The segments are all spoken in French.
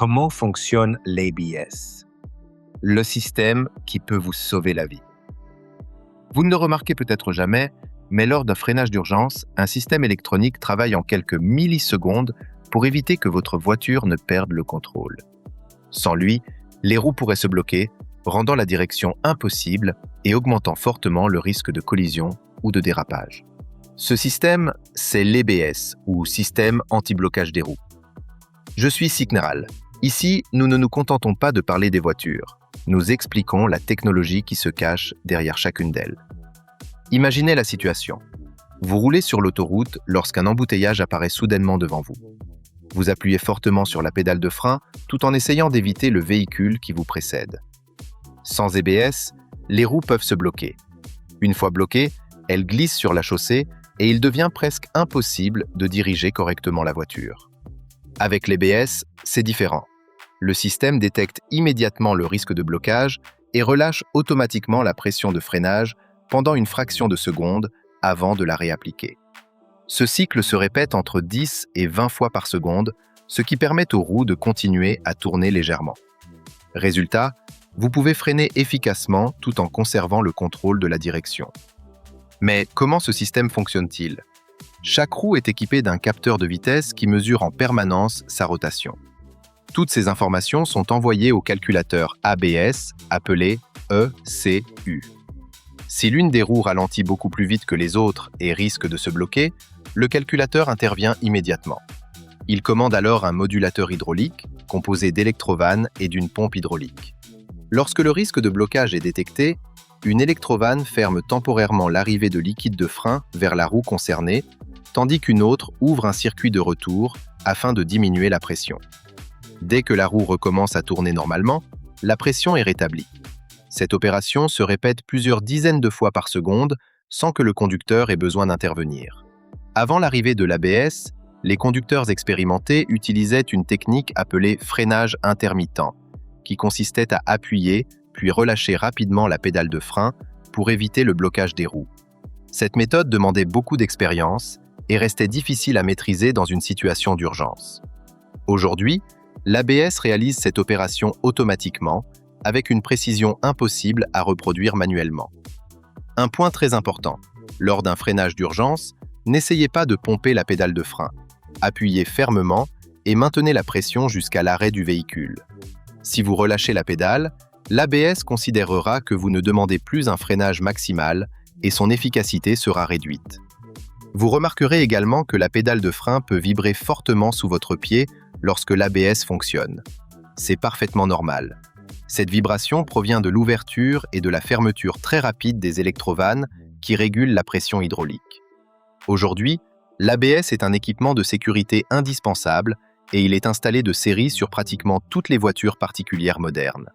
Comment fonctionne l'ABS? Le système qui peut vous sauver la vie. Vous ne le remarquez peut-être jamais, mais lors d'un freinage d'urgence, un système électronique travaille en quelques millisecondes pour éviter que votre voiture ne perde le contrôle. Sans lui, les roues pourraient se bloquer, rendant la direction impossible et augmentant fortement le risque de collision ou de dérapage. Ce système, c'est l'ABS, ou système anti-blocage des roues. Je suis Sikneral. Ici, nous ne nous contentons pas de parler des voitures. Nous expliquons la technologie qui se cache derrière chacune d'elles. Imaginez la situation. Vous roulez sur l'autoroute lorsqu'un embouteillage apparaît soudainement devant vous. Vous appuyez fortement sur la pédale de frein tout en essayant d'éviter le véhicule qui vous précède. Sans ABS, les roues peuvent se bloquer. Une fois bloquées, elles glissent sur la chaussée et il devient presque impossible de diriger correctement la voiture. Avec l'ABS, c'est différent. Le système détecte immédiatement le risque de blocage et relâche automatiquement la pression de freinage pendant une fraction de seconde avant de la réappliquer. Ce cycle se répète entre 10 et 20 fois par seconde, ce qui permet aux roues de continuer à tourner légèrement. Résultat, vous pouvez freiner efficacement tout en conservant le contrôle de la direction. Mais comment ce système fonctionne-t-il? Chaque roue est équipée d'un capteur de vitesse qui mesure en permanence sa rotation. Toutes ces informations sont envoyées au calculateur ABS, appelé ECU. Si l'une des roues ralentit beaucoup plus vite que les autres et risque de se bloquer, le calculateur intervient immédiatement. Il commande alors un modulateur hydraulique, composé d'électrovannes et d'une pompe hydraulique. Lorsque le risque de blocage est détecté, une électrovanne ferme temporairement l'arrivée de liquide de frein vers la roue concernée, tandis qu'une autre ouvre un circuit de retour afin de diminuer la pression. Dès que la roue recommence à tourner normalement, la pression est rétablie. Cette opération se répète plusieurs dizaines de fois par seconde sans que le conducteur ait besoin d'intervenir. Avant l'arrivée de l'ABS, les conducteurs expérimentés utilisaient une technique appelée freinage intermittent, qui consistait à appuyer puis relâcher rapidement la pédale de frein pour éviter le blocage des roues. Cette méthode demandait beaucoup d'expérience et restait difficile à maîtriser dans une situation d'urgence. Aujourd'hui, l'ABS réalise cette opération automatiquement, avec une précision impossible à reproduire manuellement. Un point très important, lors d'un freinage d'urgence, n'essayez pas de pomper la pédale de frein. Appuyez fermement et maintenez la pression jusqu'à l'arrêt du véhicule. Si vous relâchez la pédale, l'ABS considérera que vous ne demandez plus un freinage maximal et son efficacité sera réduite. Vous remarquerez également que la pédale de frein peut vibrer fortement sous votre pied lorsque l'ABS fonctionne. C'est parfaitement normal. Cette vibration provient de l'ouverture et de la fermeture très rapide des électrovannes qui régulent la pression hydraulique. Aujourd'hui, l'ABS est un équipement de sécurité indispensable et il est installé de série sur pratiquement toutes les voitures particulières modernes.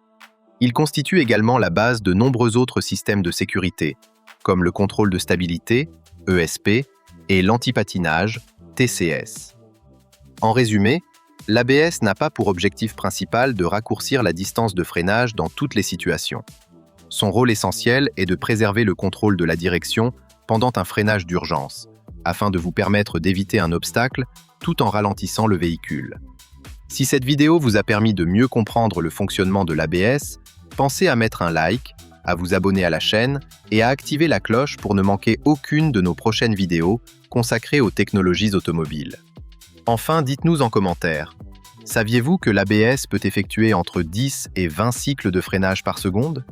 Il constitue également la base de nombreux autres systèmes de sécurité, comme le contrôle de stabilité, ESP, et l'antipatinage, TCS. En résumé, l'ABS n'a pas pour objectif principal de raccourcir la distance de freinage dans toutes les situations. Son rôle essentiel est de préserver le contrôle de la direction pendant un freinage d'urgence, afin de vous permettre d'éviter un obstacle tout en ralentissant le véhicule. Si cette vidéo vous a permis de mieux comprendre le fonctionnement de l'ABS, pensez à mettre un like, à vous abonner à la chaîne et à activer la cloche pour ne manquer aucune de nos prochaines vidéos consacrées aux technologies automobiles. Enfin, dites-nous en commentaire, saviez-vous que l'ABS peut effectuer entre 10 et 20 cycles de freinage par seconde?